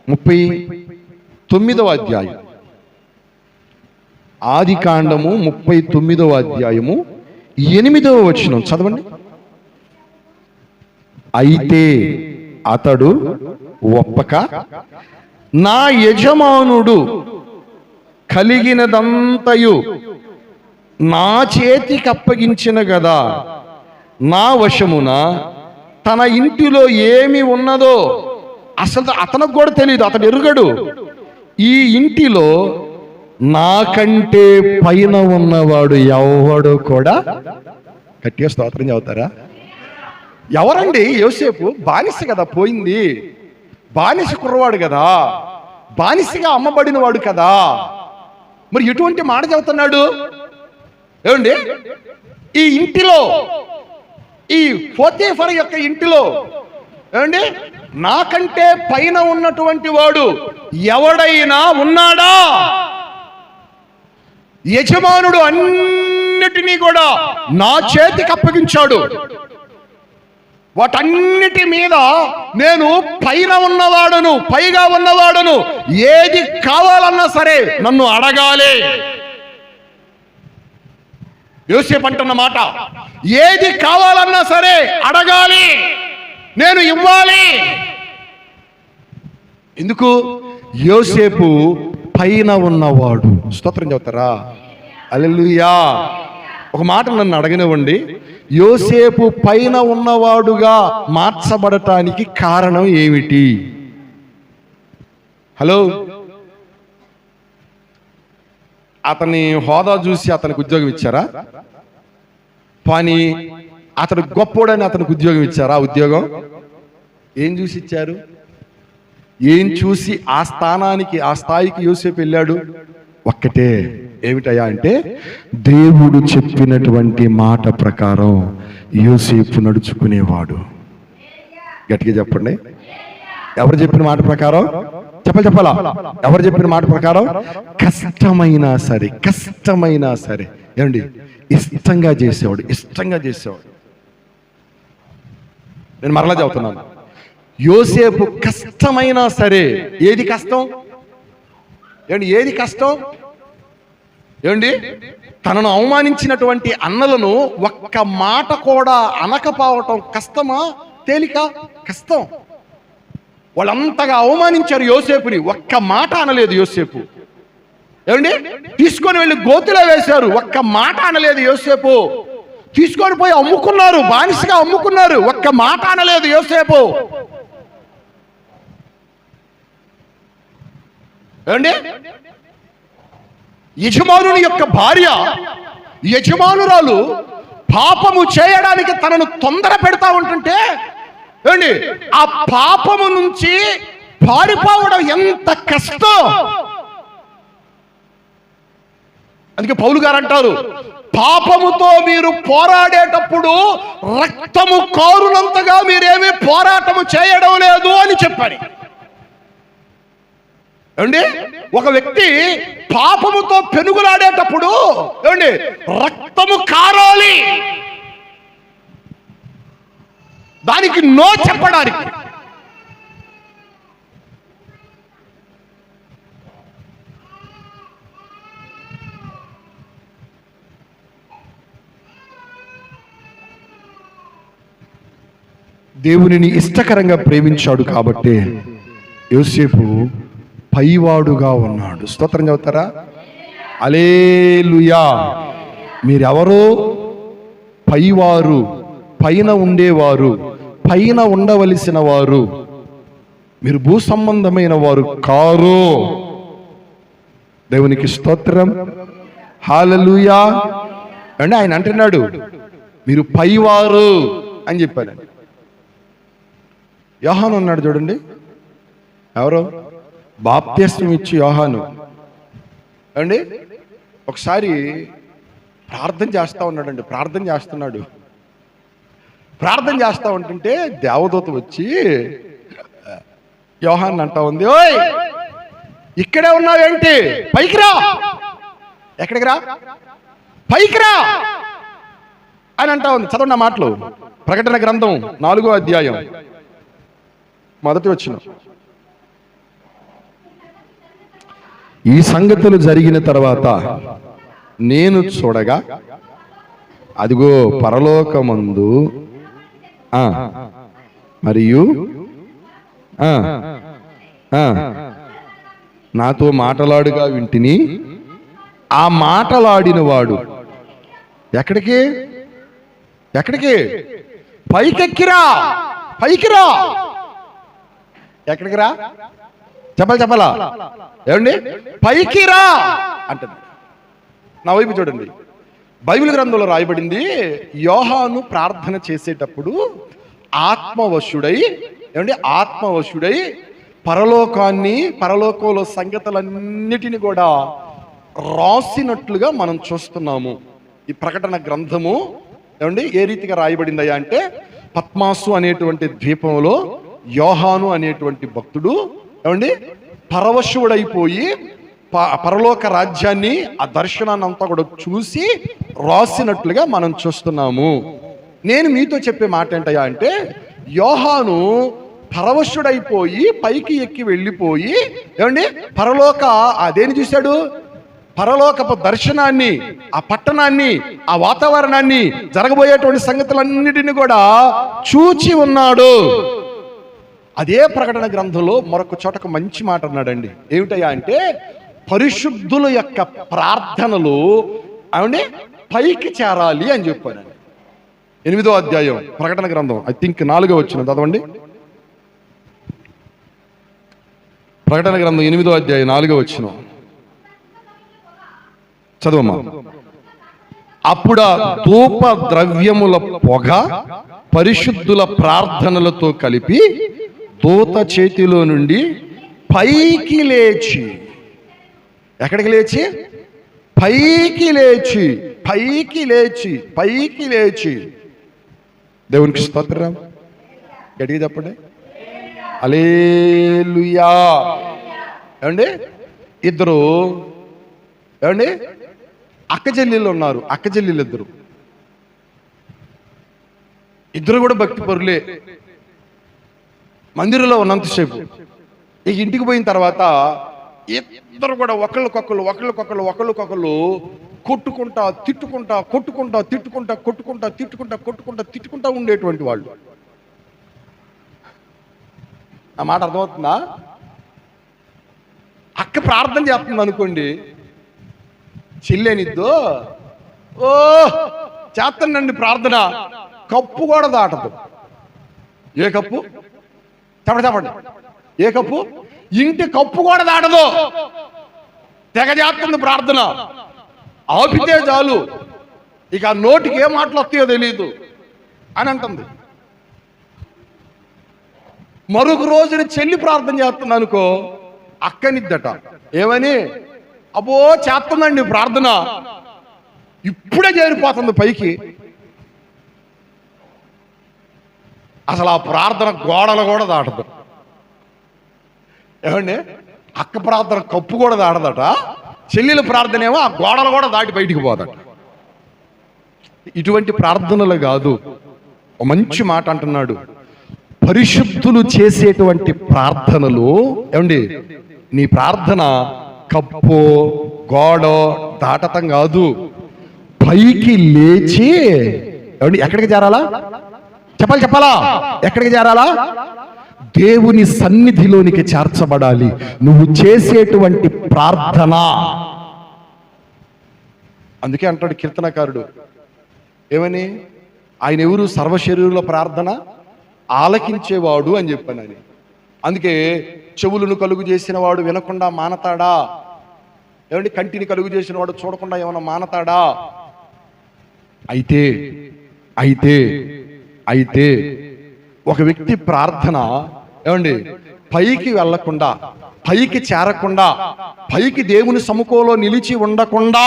39వ అధ్యాయం. ఆదికాండము 39వ అధ్యాయము 8వ వచనం చదవండి. అయితే అతడు ఒప్పక నా యజమానుడు కలిగినదంతయు నా చేతికి అప్పగించిన గదా, నా వశమున తన ఇంటిలో ఏమి ఉన్నదో అసలు అతనికి కూడా తెలియదు, అతడు ఎరుగడు. ఈ ఇంటిలో నాకంటే పైన ఉన్నవాడు ఎవడు కూడా, గట్టిగా స్తోత్రం చదువుతారా? ఎవరండి యోసేపు? బానిస కదా పోయింది, బానిస కుర్రవాడు కదా, బానిసగా అమ్మబడిన వాడు కదా, మరి ఎటువంటి మాట చెబుతున్నాడు ఏమండి? ఈ ఇంటిలో, ఈ పోతీఫరు యొక్క ఇంటిలో ఏమండి, నాకంటే పైన ఉన్నటువంటి వాడు ఎవడైనా ఉన్నాడా? యజమానుడు అన్నిటినీ కూడా నా చేతికి అప్పగించాడు. వాటన్నిటి మీద నేను పైన ఉన్నవాడును, పైగా ఉన్నవాడును. ఏది కావాలన్నా సరే నన్ను అడగాలి. యోసేపు అంటున్న మాట, ఏది కావాలన్నా సరే అడగాలి, నేను ఇవ్వాలి. ఎందుకు? యోసేపు పైన ఉన్నవాడు. స్తోత్రం చెబుతారా? హల్లెలూయా. ఒక మాట నన్ను అడగనివ్వండి, యోసేపు పైన ఉన్నవాడుగా మార్చబడటానికి కారణం ఏమిటి? హలో, అతని హోదా చూసి అతనికి ఉద్యోగం ఇచ్చారా? పని అతడు గొప్పోడని అతనికి ఉద్యోగం ఇచ్చారా? ఉద్యోగం ఏం చూసి ఇచ్చారు? ఏం చూసి ఆ స్థానానికి, ఆ స్థాయికి యోసేపు వెళ్ళాడు? ఒక్కటే, ఏమిటయ్యా అంటే దేవుడు చెప్పినటువంటి మాట ప్రకారం యోసేపు నడుచుకునేవాడు. గట్టిగా చెప్పండి. ఎవరు చెప్పిన మాట ప్రకారం? చెప్పాలా? ఎవరు చెప్పిన మాట ప్రకారం? కష్టమైనా సరే ఏమండి, ఇష్టంగా చేసేవాడు, ఇష్టంగా చేసేవాడు. నేను మరలా చెబుతున్నాను, యోసేపు కష్టమైనా సరే. ఏది కష్టం ఏమండి? ఏది కష్టం ఏమండి? తనను అవమానించినటువంటి అన్నలను ఒక్క మాట కూడా అనకపోవటం కష్టమా తేలిక? కష్టం. వాళ్ళంతగా అవమానించారు యోసేపుని, ఒక్క మాట అనలేదు యోసేపు. ఏమండి? తీసుకొని వెళ్ళి గోతిలో వేశారు, ఒక్క మాట అనలేదు యోసేపు. తీసుకొని పోయి అమ్ముకున్నారు, బానిసగా అమ్ముకున్నారు, ఒక్క మాట అనలేదు యోసేపు. ఏమండి? యజమానుని యొక్క భార్య, యజమానురాలు పాపము చేయడానికి తనను తొందర పెడతా ఉంటుంటే ఏమండి, ఆ పాపము నుంచి పారిపోవడం ఎంత కష్టం. అందుకే పౌలు గారు అంటారు, పాపముతో మీరు పోరాడేటప్పుడు రక్తము కారునంతగా మీరేమీ పోరాటము చేయడం లేదు అని చెప్పారు. ఏమండి? ఒక వ్యక్తి పాపముతో పెనుగులాడేటప్పుడు ఏమండి, రక్తము కారాలి, దానికి నో చెప్పడానికి. దేవునిని ఇష్టకరంగా ప్రేమించాడు కాబట్టి యోసేపు పైవాడుగా ఉన్నాడు. స్తోత్రం చెబుతారా? హల్లెలూయా. మీరెవరో పైవారు, పైన ఉండేవారు, పైన ఉండవలసిన వారు. మీరు భూ సంబంధమైన వారు కారు. దేవునికి స్తోత్రం. హల్లెలూయా. అంటే ఆయన అంటున్నాడు, మీరు పైవారు అని చెప్పాడు. యోహాను ఉన్నాడు చూడండి, ఎవరో బాప్తిస్మం ఇచ్చి యోహాను అండి, ఒకసారి ప్రార్థన చేస్తా ఉన్నాడండి. ప్రార్థన చేస్తా ఉంటుంటే దేవదూత వచ్చి యోహాన్ అంటా ఉంది, ఓయ్ ఇక్కడే ఉన్నావేంటి? పైకి రా. ఎక్కడికి రా? పైకి రా అని అంటా ఉంది. చదవండి ఆ మాటలు. ప్రకటన గ్రంథం 4వ అధ్యాయం 1వ వచనం. ఈ సంగతులు జరిగిన తర్వాత నేను చూడగా అదిగో పరలోకమందు మరియు నాతో మాటలాడుగా వింటిని. ఆ మాటలాడిన వాడు ఎక్కడికి? పైకెక్కిరా. ఎక్కడికి రా? చెప్పాలా? ఏమండి? పైకి రా అంటుంది. నా వైపు చూడండి. బైబిల్ గ్రంథంలో రాయబడింది, యోహాను ప్రార్థన చేసేటప్పుడు ఆత్మవశుడై, ఏమండి, ఆత్మవశుడై పరలోకాన్ని, పరలోకంలో సంగతులన్నిటిని కూడా రాసినట్లుగా మనం చూస్తున్నాము. ఈ ప్రకటన గ్రంథము ఏమండి ఏ రీతిగా రాయబడిందయ్యా అంటే, పద్మాసు అనేటువంటి ద్వీపంలో యోహాను అనేటువంటి భక్తుడు ఏమండి పరవశుడైపోయి పరలోక రాజ్యాన్ని, ఆ దర్శనాన్ని అంతా కూడా చూసి రాసినట్లుగా మనం చూస్తున్నాము. నేను మీతో చెప్పే మాట ఏంటయ్యా అంటే, యోహాను పరవశుడైపోయి పైకి ఎక్కి వెళ్ళిపోయి ఏమండి పరలోక అదేని చూశాడు, పరలోకపు దర్శనాన్ని, ఆ పట్టణాన్ని, ఆ వాతావరణాన్ని, జరగబోయేటువంటి సంగతులన్నిటిని కూడా చూచి ఉన్నాడు. అదే ప్రకటన గ్రంథంలో మరొక చోటకు మంచి మాట అన్నాడండి. ఏమిటయ్యా అంటే, పరిశుద్ధుల యొక్క ప్రార్థనలు ఏమండి పైకి చేరాలి అని చెప్పానండి. 8వ అధ్యాయం ప్రకటన గ్రంథం, ఐ థింక్ 4వ వచనం చదవండి. ప్రకటన గ్రంథం 8వ అధ్యాయం 4వ వచనం చదవమ్మా. అప్పుడు ధూప ద్రవ్యముల పొగ పరిశుద్ధుల ప్రార్థనలతో కలిపి దూత చేతిలో నుండి పైకి లేచి, ఎక్కడికి లేచి? పైకి లేచి, పైకి లేచి, పైకి లేచి. దేవునికి స్తోత్రం. గట్టిగా చెప్పండి, హల్లెలూయా. ఏమండి ఇద్దరు ఏమండి అక్క చెల్లెళ్ళు ఉన్నారు. అక్క చెల్లెళ్ళు ఇద్దరు కూడా భక్తి పరులే. మందిరంలో ఉన్నంతసేపు ఇక ఇంటికి పోయిన తర్వాత ఇద్దరు కూడా ఒకళ్ళకొకళ్ళు కొట్టుకుంటా తిట్టుకుంటా ఉండేటువంటి వాళ్ళు. ఆ మాట అర్థమవుతుందా? అక్క ప్రార్థన చేస్తుంది అనుకోండి, చెల్లెనిద్దో ఓ చేస్తానండి ప్రార్థన, కప్పు కూడా దాటదు. ఏ కప్పు? చెప్పండి, ఏ కప్పు? ఇంటి కప్పు కూడా దాటదు. తెగ చేస్తుంది ప్రార్థన. ఆపితే చాలు, ఇక నోటికి ఏ మాటలు వస్తాయో తెలియదు అని అంటుంది. మరొక రోజున చెల్లి ప్రార్థన చేస్తుంది అనుకో, అక్కనిద్దట ఏమని, అబ్బో చేస్తుందండి ప్రార్థన, ఇప్పుడే చేరిపోతుంది పైకి. అసలు ఆ ప్రార్థన గోడలు కూడా దాటదు. ఏమండి అక్క ప్రార్థన కప్పు కూడా దాటదట, చెల్లెల ప్రార్థన ఏమో ఆ గోడలు కూడా దాటి బయటికి పోదట. ఇటువంటి ప్రార్థనలు కాదు. ఒక మంచి మాట అంటున్నాడు, పరిశుద్ధులు చేసేటువంటి ప్రార్థనలు. ఏమండి నీ ప్రార్థన కప్పు గోడ దాటతం కాదు, పైకి లేచి ఏమండి ఎక్కడికి చేరాలా? చెప్పాలా? ఎక్కడికి చేరాలా? దేవుని సన్నిధిలోనికి చేర్చబడాలి నువ్వు చేసేటువంటి ప్రార్థన. అందుకే అంటాడు కీర్తనకారుడు ఏమని, ఆయన ఎవరు? సర్వశరీరుల ప్రార్థన ఆలకించేవాడు అని చెప్పానని. అందుకే చెవులను కలుగు చేసిన వాడు వినకుండా మానతాడా? ఏమండి కంటిని కలుగు చేసిన వాడు చూడకుండా ఏమన్నా మానతాడా? అయితే అయితే అయితే ఒక వ్యక్తి ప్రార్థన ఏమండి పైకి వెళ్లకుండా, పైకి చేరకుండా, పైకి దేవుని సముఖంలో నిలిచి ఉండకుండా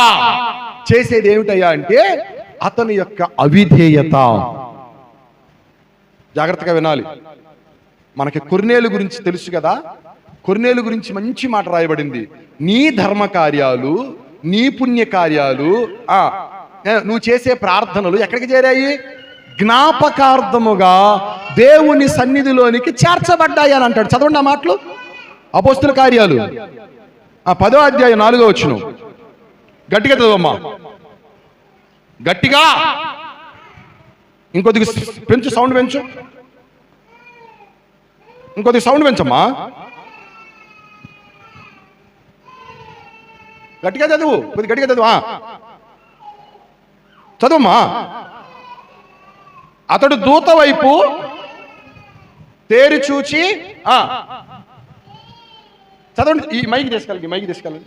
చేసేది ఏమిటయ్యా అంటే అతని యొక్క అవిధేయత. జాగ్రత్తగా వినాలి. మనకి కొర్నేలు గురించి తెలుసు కదా. కొర్నేలు గురించి మంచి మాట రాయబడింది. నీ ధర్మ కార్యాలు, నీ పుణ్య కార్యాలు, నువ్వు చేసే ప్రార్థనలు ఎక్కడికి చేరాయి? జ్ఞాపకార్థముగా దేవుని సన్నిధిలోనికి చేర్చబడ్డాయి అని అంటాడు. చదవండి ఆ మాటలు. అపోస్తుల కార్యాలు 10వ అధ్యాయం 4వ వచనం. గట్టిగా చదవమ్మా, గట్టిగా. ఇంకొద్దిగా పెంచు, సౌండ్ పెంచు, ఇంకొద్దిగా సౌండ్ పెంచమ్మా. గట్టిగా చదువు, కొద్దిగా గట్టిగా చదువు, చదువమ్మా. అతడు దూత వైపు తేరి చూచి, చదవండి. ఈ మైకి తీసుకెళ్ళండి,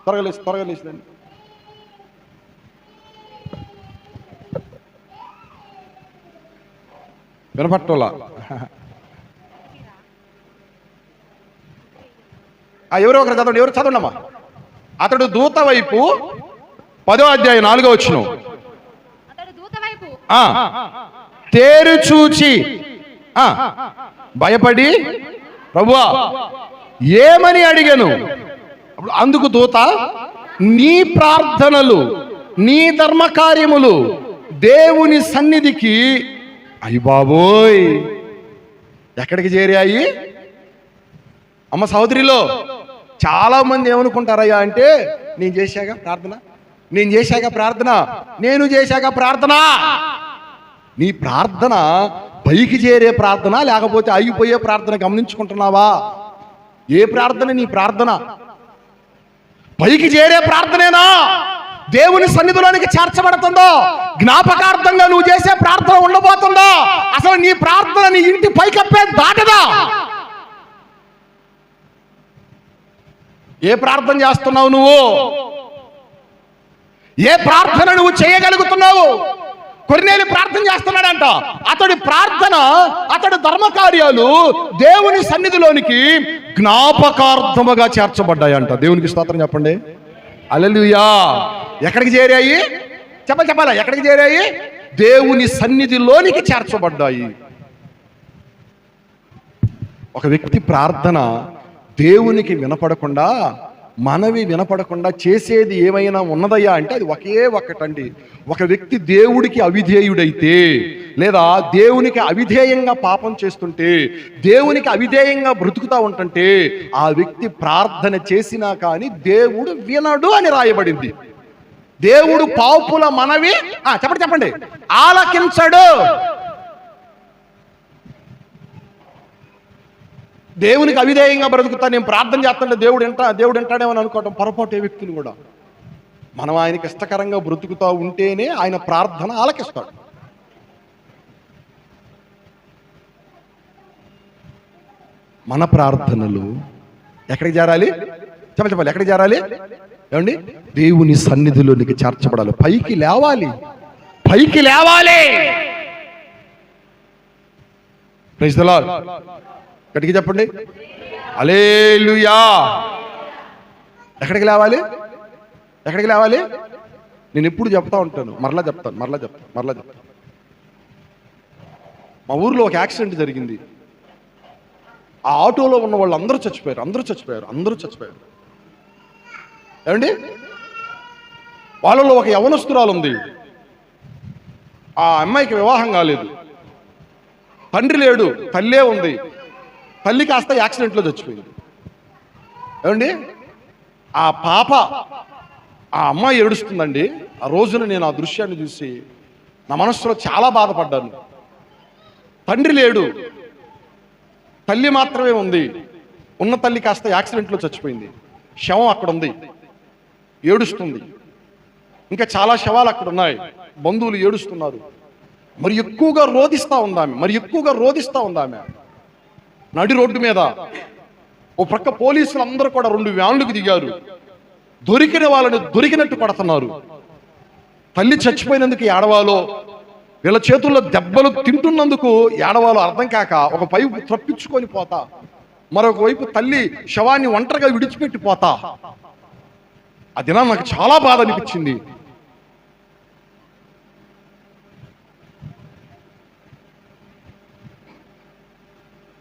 త్వరగా లేచిదండి. వినపట్టోలా? ఎవరో ఒకరు చదవండి, ఎవరు చదవండి అమ్మా. అతడు దూత వైపు 10వ అధ్యాయం 4వ వచనం. తేరు చూచి భయపడి ప్రభువా ఏమని అడిగాను. అందుకు దూత, నీ ప్రార్థనలు నీ ధర్మ కార్యములు దేవుని సన్నిధికి అయ్యి బాబోయ్ ఎక్కడికి చేరాయి? అమ్మ సహోదరిలో చాలా మంది ఏమనుకుంటారయ్యా అంటే, నేను చేశాక ప్రార్థన, నేను చేశాక ప్రార్థన, నేను చేశాక ప్రార్థన. నీ ప్రార్థన పైకి చేరే ప్రార్థన లేకపోతే ఆగిపోయే ప్రార్థన గమనించుకుంటున్నావా? ఏ ప్రార్థన నీ ప్రార్థన? పైకి చేరే ప్రార్థనేనా? దేవుని సన్నిధిలోనికి చేర్చబడుతుందో? జ్ఞాపకార్థంగా నువ్వు చేసే ప్రార్థన ఉండబోతుందో? అసలు నీ ప్రార్థన నీ ఇంటి పైకప్పే దాటదా? ఏ ప్రార్థన చేస్తున్నావు నువ్వు? ఏ ప్రార్థన నువ్వు చేయగలుగుతున్నావు? కొర్నేలి ప్రార్థన చేస్తున్నాడంట. అతడి ప్రార్థన, అతడి ధర్మకార్యాలు దేవుని సన్నిధిలోనికి జ్ఞాపకార్థముగా చేర్చబడ్డాయంట. దేవునికి స్తోత్రం చెప్పండి. హల్లెలూయా. ఎక్కడికి చేరాయి? చెప్పాలా? ఎక్కడికి చేరాయి? దేవుని సన్నిధిలోనికి చేర్చబడ్డాయి. ఒక వ్యక్తి ప్రార్థన దేవునికి వినపడకుండా, మనవి వినపడకుండా చేసేది ఏమైనా ఉన్నదయ్యా అంటే అది ఒకే ఒక్కటండి. ఒక వ్యక్తి దేవుడికి అవిధేయుడైతే, లేదా దేవునికి అవిధేయంగా పాపం చేస్తుంటే, దేవునికి అవిధేయంగా బ్రతుకుతా ఉంటుంటే, ఆ వ్యక్తి ప్రార్థన చేసినా కానీ దేవుడు వినడు అని రాయబడింది. దేవుడు పాపుల మనవి చెప్పండి ఆలకించడు. దేవునికి అవిధేయంగా బ్రతుకుతా, నేను ప్రార్థన చేస్తుంటే దేవుడు వింటాడేమని అనుకోవటం పొరపాటు. వ్యక్తులు కూడా మనం ఆయనకి ఇష్టకరంగా బ్రతుకుతూ ఉంటేనే ఆయన ప్రార్థన ఆలకిస్తాడు. మన ప్రార్థనలు ఎక్కడికి చేరాలి? చెప్పాలి. ఎక్కడికి చేరాలి? ఏమండి? దేవుని సన్నిధిలోనికి చేర్చబడాలి. పైకి లేవాలి. Praise the lord. గట్టిగా చెప్పండి హల్లెలూయా. ఎక్కడికి లేవాలి? నేను ఎప్పుడు చెప్తా ఉంటాను, మరలా చెప్తాను. మా ఊర్లో ఒక యాక్సిడెంట్ జరిగింది. ఆ ఆటోలో ఉన్న వాళ్ళు అందరూ చచ్చిపోయారు. ఏమండి? వాళ్ళలో ఒక యవనస్తురాలు ఉంది. ఆ అమ్మాయికి వివాహం కాలేదు, తండ్రి లేడు, తల్లే ఉంది. తల్లి కాస్త యాక్సిడెంట్లో చచ్చిపోయింది. ఏమండి? ఆ పాప, ఆ అమ్మాయి ఏడుస్తుందండి. ఆ రోజున నేను ఆ దృశ్యాన్ని చూసి నా మనసులో చాలా బాధపడ్డాను. తండ్రి లేడు, తల్లి మాత్రమే ఉంది. ఉన్న తల్లి కాస్త యాక్సిడెంట్లో చచ్చిపోయింది. శవం అక్కడ ఉంది, ఏడుస్తుంది. ఇంకా చాలా శవాలు అక్కడ ఉన్నాయి. బంధువులు ఏడుస్తున్నారు. మరి ఎక్కువగా రోధిస్తా ఉందామె. నడి రోడ్డు మీద ఓ ప్రక్క పోలీసులు అందరూ కూడా 2 వ్యాన్లకు దిగారు. దొరికిన వాళ్ళని దొరికినట్టు కొడుతున్నారు. తల్లి చచ్చిపోయినందుకు ఏడవాలో, వీళ్ళ చేతుల్లో దెబ్బలు తింటున్నందుకు ఏడవాలో అర్థం కాక ఒక వైపు తప్పించుకొని పోతా, మరొక వైపు తల్లి శవాన్ని ఒంటరిగా విడిచిపెట్టి పోతా. ఆ దినం నాకు చాలా బాధ అనిపించింది.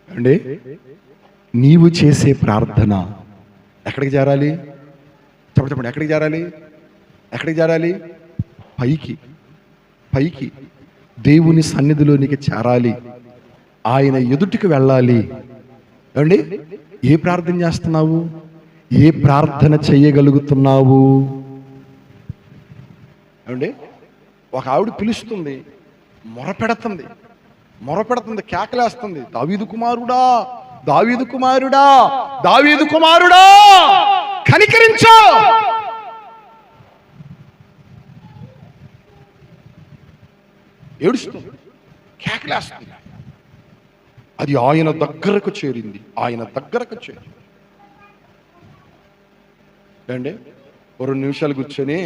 అండి, నీవు చేసే ప్రార్థన ఎక్కడికి చేరాలి? చెప్పండి. ఎక్కడికి చేరాలి? పైకి దేవుని సన్నిధిలోనికి చేరాలి. ఆయన ఎదుటికి వెళ్ళాలి. ఏమండి? ఏ ప్రార్థన చేస్తున్నావు? ఏ ప్రార్థన చేయగలుగుతున్నావు? ఏమండి? ఒక ఆవిడ పిలుస్తుంది, మొరపెడుతుంది, కేకలేస్తుంది, దావీదు కుమారుడా కనికరించు. ఏడుస్తుంది, కేకలేస్తుంది. అది ఆయన దగ్గరకు చేరింది. అండి, 2 నిమిషాలు కూర్చొని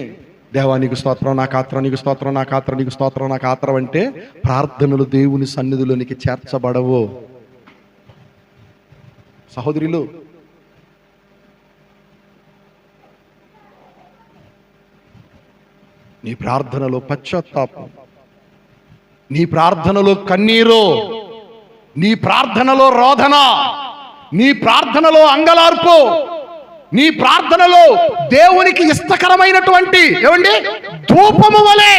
దేవా నీకు స్తోత్రం, నాకు ఆత్రం, నీకు స్తోత్రం, నాకు ఆత్రం, నీకు స్తోత్రం, నాకు ఆత్రం అంటే ప్రార్థనలు దేవుని సన్నిధిలోనికి చేర్చబడవు. సహోదరులు, నీ ప్రార్థనలో పశ్చాత్తాపం, నీ ప్రార్థనలో కన్నీరు, నీ ప్రార్థనలో రోదన, నీ ప్రార్థనలో అంగలార్పు, నీ ప్రార్థనలో దేవునికి ఇష్టకరమైనటువంటి ఏమండి ధూపము వలె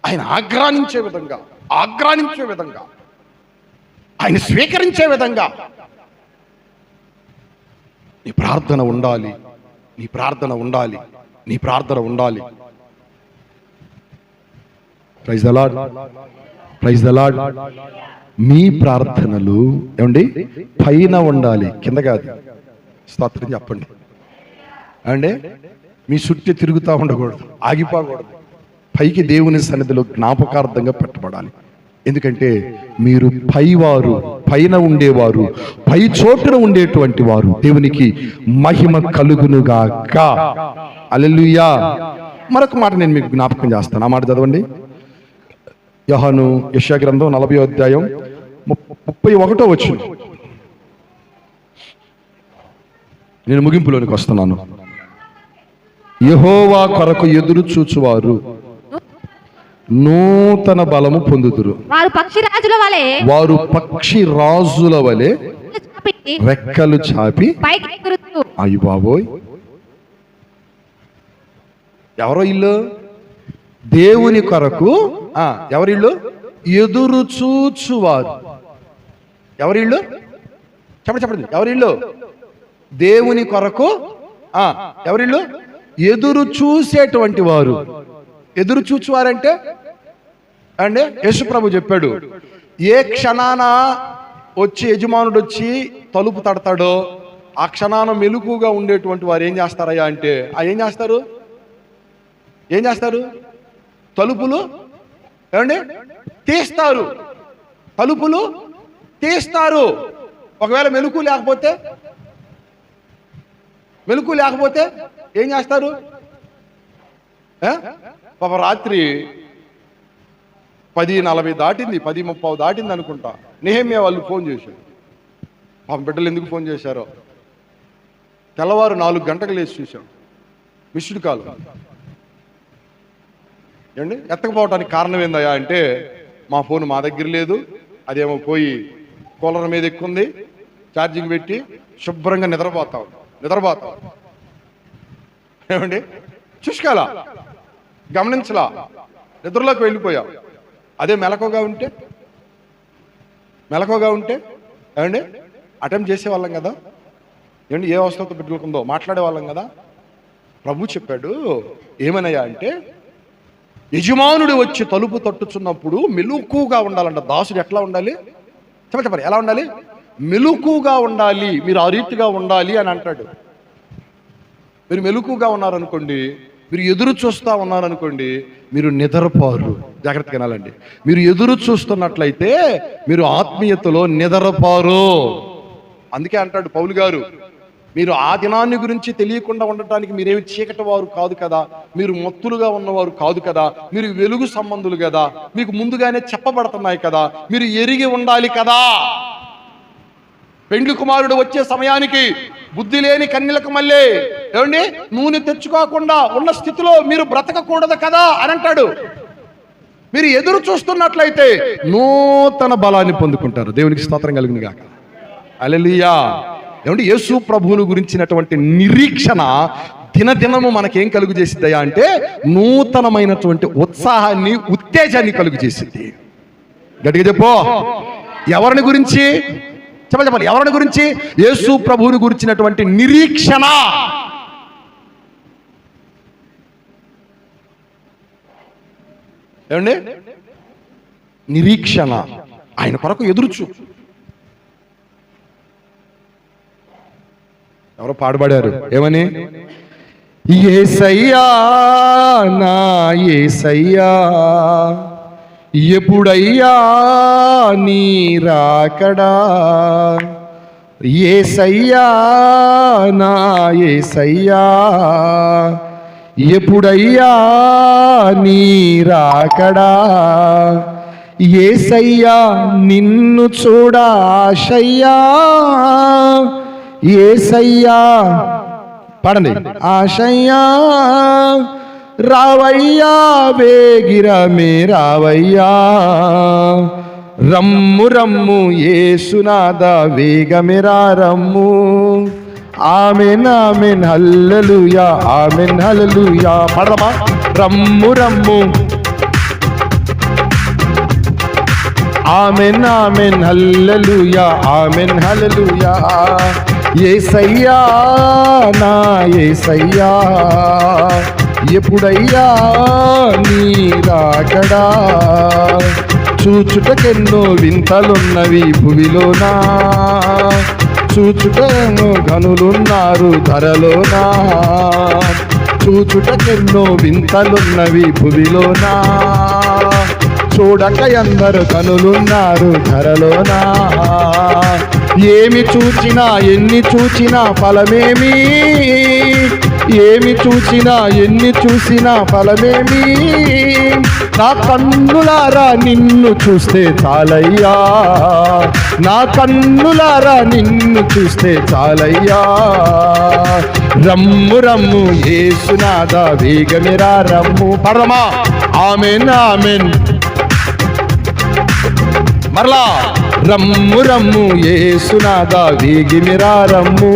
ఆయన ఆగ్రానించే విధంగా ఆయన స్వీకరించే విధంగా నీ ప్రార్థన ఉండాలి, నీ ప్రార్థన ఉండాలి, నీ ప్రార్థన ఉండాలి. Praise the lord, praise the lord. మీ ప్రార్థనలు ఏమండి పైన ఉండాలి, కింద కాదు. స్తోత్రం చెప్పండి. అంటే మీ చుట్టూ తిరుగుతూ ఉండకూడదు, ఆగిపోకూడదు. పైకి దేవుని సన్నిధిలో జ్ఞాపకార్థంగా పెట్టబడాలి. ఎందుకంటే మీరు పైవారు, పైన ఉండేవారు, పై చోటున ఉండేటువంటి వారు. దేవునికి మహిమ కలుగునుగాక. హల్లెలూయా. మరొక మాట నేను మీకు జ్ఞాపకం చేస్తాను. ఆ మాట చదవండి. యోహాను యెషయా గ్రంథం 40వ అధ్యాయం 31వ వచనం. నేను ముగింపులోనికి వస్తున్నాను. యెహోవా కొరకు ఎదురు చూచువారు నూతన బలము పొందుదురు. వారు పక్షి రాజుల వలె రెక్కలు చాపి పైకి ఎగురుతూ. అయ్య బాబోయ్, ఎవరో ఇల్లు దేవుని కొరకు ఎవరిళ్ళు ఎదురు చూచువారు. ఎవరిళ్ళు చెప్పండి, ఎవరిళ్ళు దేవుని కొరకు ఎవరిళ్ళు ఎదురు చూసేటువంటి వారు. ఎదురు చూచువారంటే అంటే యేసు ప్రభు చెప్పాడు, ఏ క్షణాన వచ్చి యజమానుడు వచ్చి తలుపు తడతాడో ఆ క్షణాన మెలకుగా ఉండేటువంటి వారు ఏం చేస్తారయ్యా అంటే ఏం చేస్తారు తలుపులు ఏమండి తీస్తారు, తలుపులు తీస్తారు. ఒకవేళ మెలకు లేకపోతే ఏం చేస్తారు? పాప రాత్రి 10:40 దాటింది, 10:30 దాటింది అనుకుంటా. నెహెమ్యా వాళ్ళు ఫోన్ చేశారు. పాపం బిడ్డలు ఎందుకు ఫోన్ చేశారో తెల్లవారు 4 గంటలకు లేచి చూశాం. మిస్డ్ కాల్ ఏమండి. ఎత్తకపోవటానికి కారణం ఏందయ్యా అంటే మా ఫోన్ మా దగ్గర లేదు, అదేమో పోయి కూలర్ మీద ఎక్కుంది, ఛార్జింగ్ పెట్టి శుభ్రంగా నిద్రపోతాం ఏమండి. చూసుకోవాలా, గమనించలా, నిద్రలోకి వెళ్ళిపోయాం. అదే మెలకుగా ఉంటే ఏమండి అటెంప్ట్ చేసేవాళ్ళం కదా. ఏమండి ఏ అవసరంతో బిడ్డలకుందో మాట్లాడేవాళ్ళం కదా. ప్రభు చెప్పాడు ఏమనయ్యా అంటే యజమానుడు వచ్చి తలుపు తట్టుచున్నప్పుడు మెలకుగా ఉండాలంట. దాసుడు ఎట్లా ఉండాలి చెప్పండి, ఎలా ఉండాలి? మెలకుగా ఉండాలి. మీరు ఆ రీతిగా ఉండాలి అని అంటాడు. మీరు మెలకుగా ఉన్నారనుకోండి, మీరు ఎదురు చూస్తూ ఉన్నారనుకోండి, మీరు నిద్రపోరు. జాగ్రత్తగా వినాలండి. మీరు ఎదురు చూస్తున్నట్లయితే మీరు ఆత్మీయతలో నిద్రపోరు. అందుకే అంటాడు పౌలు గారు, మీరు ఆ దినాన్ని గురించి తెలియకుండా ఉండటానికి మీరేమి చీకటి వారు కాదు కదా, మీరు మత్తులుగా ఉన్నవారు కాదు కదా, మీరు వెలుగు సంబంధులు కదా, మీకు ముందుగానే చెప్పబడుతున్నాయి కదా, మీరు ఎరిగి ఉండాలి కదా. పెండ్లి కుమారుడు వచ్చే సమయానికి బుద్ధి లేని కన్యలకు మళ్ళీ ఏమండి నూనె తెచ్చుకోకుండా ఉన్న స్థితిలో మీరు బ్రతకకూడదు కదా అని అంటాడు. మీరు ఎదురు చూస్తున్నట్లయితే నూతన బలాన్ని పొందుకుంటారు. దేవునికి స్తోత్రం కలుగును గాక. హల్లెలూయా. ఏమంటే యేసు ప్రభువును గురించినటువంటి నిరీక్షణ దినదినము మనకేం కలుగు చేసిద్దయా అంటే నూతనమైనటువంటి ఉత్సాహాన్ని, ఉత్తేజాన్ని కలుగు చేసిద్ది. గట్టిగా చెప్పు. ఎవరిని గురించి చెప్పాలి? ఎవరిని గురించి? యేసు ప్రభువుని గురించినటువంటి నిరీక్షణ. ఏమండి నిరీక్షణ, ఆయన కొరకు ఎదురుచూ. ఎవరో పాడుపడారు ఏమని? యేసయ్యా నా యేసయ్యా ఎప్పుడయ్యా నీ రాకడా, యేసయ్యా నా యేసయ్యా, ఎప్పుడయ్యా నీ రాకడా, యేసయ్యా నిన్ను చూడాశయ్యా, యేసయ్యా పాడండి, ఆశయ్యా రావయ్యా వేగిరమే రావయ్యా, రమ్ము రమ్ము యేసునాథ వేగమిరా రమ్ము. ఆమెన్ ఆమెన్ హల్లెలూయా, ఆమెన్ హల్లెలూయా. పాడరమ్మా, రమ్ము రమ్ము, ఆమెన్ ఆమెన్ హల్లెలూయా, ఆమెన్ హల్లెలూయా. యేసయ్యా నా యేసయ్యా, ఎప్పుడయ్యా నీ రాకడా, చూచుటకెన్నో వింతలున్నవి భువిలోనా, చూచుటెన్నో గనులున్నారు ధరలోనా, చూచుటకెన్నో వింతలున్నవి భువిలోనా, చూడక ఎందరు కనులున్నారు ధరలోనా. ఏమి చూచినా ఎన్ని చూచినా ఫలమేమి, ఏమి చూచినా ఎన్ని చూసినా ఫలమేమి, నా కన్నులారా నిన్ను చూస్తే చాలయ్యా, నా కన్నులారా నిన్ను చూస్తే చాలయ్యా, రమ్ము రమ్ము యేసునాథ వేగమిరా రమ్ము. పరమా ఆమెన్ ఆమెన్, మరలా రమ్ము రమ్ము యేసునాథ వేగిమిరా రమ్ము.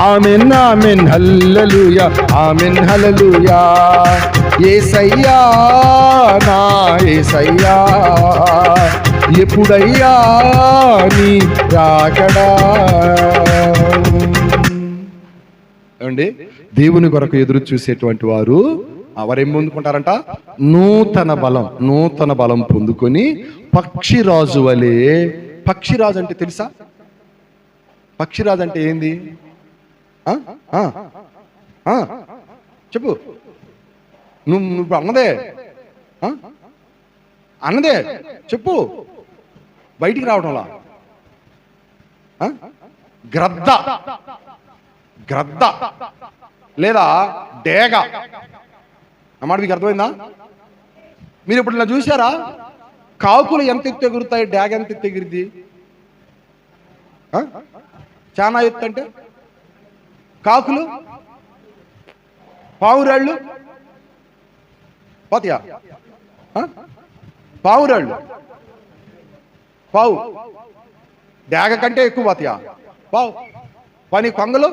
ఆమెన్ ఆమెన్ హల్లెలూయా, ఆమెన్ హల్లెలూయా. యేసయ్యా నా యేసయ్యా, ఎప్పుడయ్యా నీ రాకడా. ఏమండి, దేవుని కొరకు ఎదురు చూసేటువంటి వారు వారేం పొందుకుంటారంట? నూతన బలం పొందుకొని పక్షిరాజు వలె. పక్షిరాజు అంటే తెలుసా? పక్షిరాజు అంటే ఏంది? చెప్పు. నువ్వు అన్నదే చెప్పు, బయటికి రావడంలా. గ్రద్ద లేదా డేగ అన్నమాట. మీకు అర్థమైందా? మీరు ఇప్పుడు ఇలా చూసారా? కాకులు ఎంత ఎత్తు ఎగురుతాయి, డాగ్ ఎంత ఎత్తు ఎగిరిద్ది? చాలా ఎత్తు అంటే కాకులు, పావురాళ్ళు పోతయా? పావురాళ్ళు డాగ కంటే ఎక్కువ పోతయా? పని కొంగలు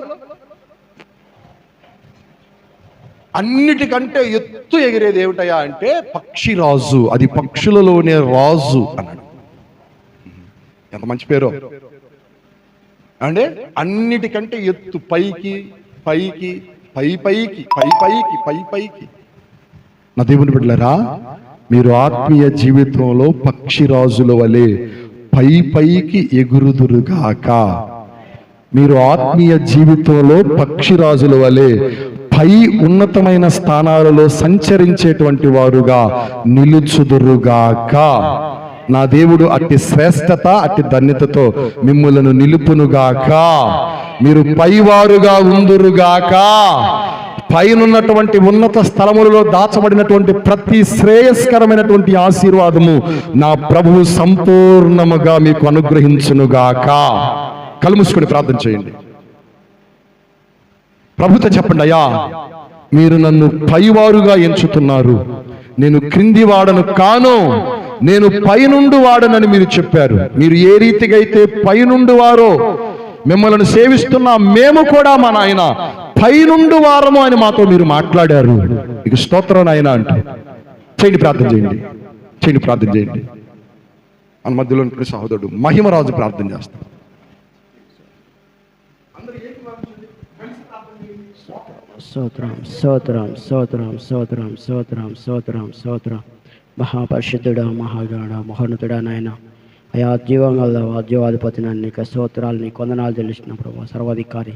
అన్నిటికంటే ఎత్తు ఎగిరేది ఏమిటయా అంటే పక్షిరాజు. అది పక్షులలోనే రాజు అన్నాడు. ఎంత మంచి పేరు అంటే, అన్నిటికంటే ఎత్తు, పైకి పైకి పై పైకి పై పైకి పై పైకి. నా దేవుని బిడ్డలారా, మీరు ఆత్మీయ జీవితంలో పక్షిరాజుల వలె పై పైకి ఎగురుదురుగాక. మీరు ఆత్మీయ జీవితంలో పక్షిరాజుల వలె పై ఉన్నతమైన స్థానాలలో సంచరించేటువంటి వారుగా నిలుచుదురుగాక. నా దేవుడు అట్టి శ్రేష్టత, అట్టి ధన్యతతో మిమ్ములను నిలుపునుగాక. మీరు పైవారుగా ఉందురుగాక. పైనున్నటువంటి ఉన్నత స్థలములలో దాచబడినటువంటి ప్రతి శ్రేయస్కరమైనటువంటి ఆశీర్వాదము నా ప్రభువు సంపూర్ణముగా మీకు అనుగ్రహించునుగాక. కళ్ళు మూసుకొని ప్రార్థన చేయండి. ప్రభుతో చెప్పండి, అయ్యా మీరు నన్ను పైవారుగా ఎంచుతున్నారు, నేను క్రింది వాడను కాను, నేను పైనుండి వాడనని మీరు చెప్పారు. మీరు ఏ రీతిగా అయితే పైనుండి వారో, మిమ్మల్ని సేవిస్తున్న మేము కూడా మా నాయన పైనుండి వారము అని మాతో మీరు మాట్లాడారు. ఇక స్తోత్రం నాయన అంటూ చేయండి, ప్రార్థన చేయండి, ప్రార్థన చేయండి. మన మధ్యలో సహోదరుడు మహిమరాజు ప్రార్థన చేస్తాడు. స్తోత్రం స్తోత్రం స్తోత్రం స్తోత్రం స్తోత్రం స్తోత్రం స్తోత్రం. మహాపరిశుద్ధుడా, మహాగణ, మహోన్నతుడా నాయన, అయా జీవంగల జీవాధిపతి, నీకు స్తోత్రాలు, నీ కొందనాలు తెలుస్తున్న ప్రభా, సర్వాధికారి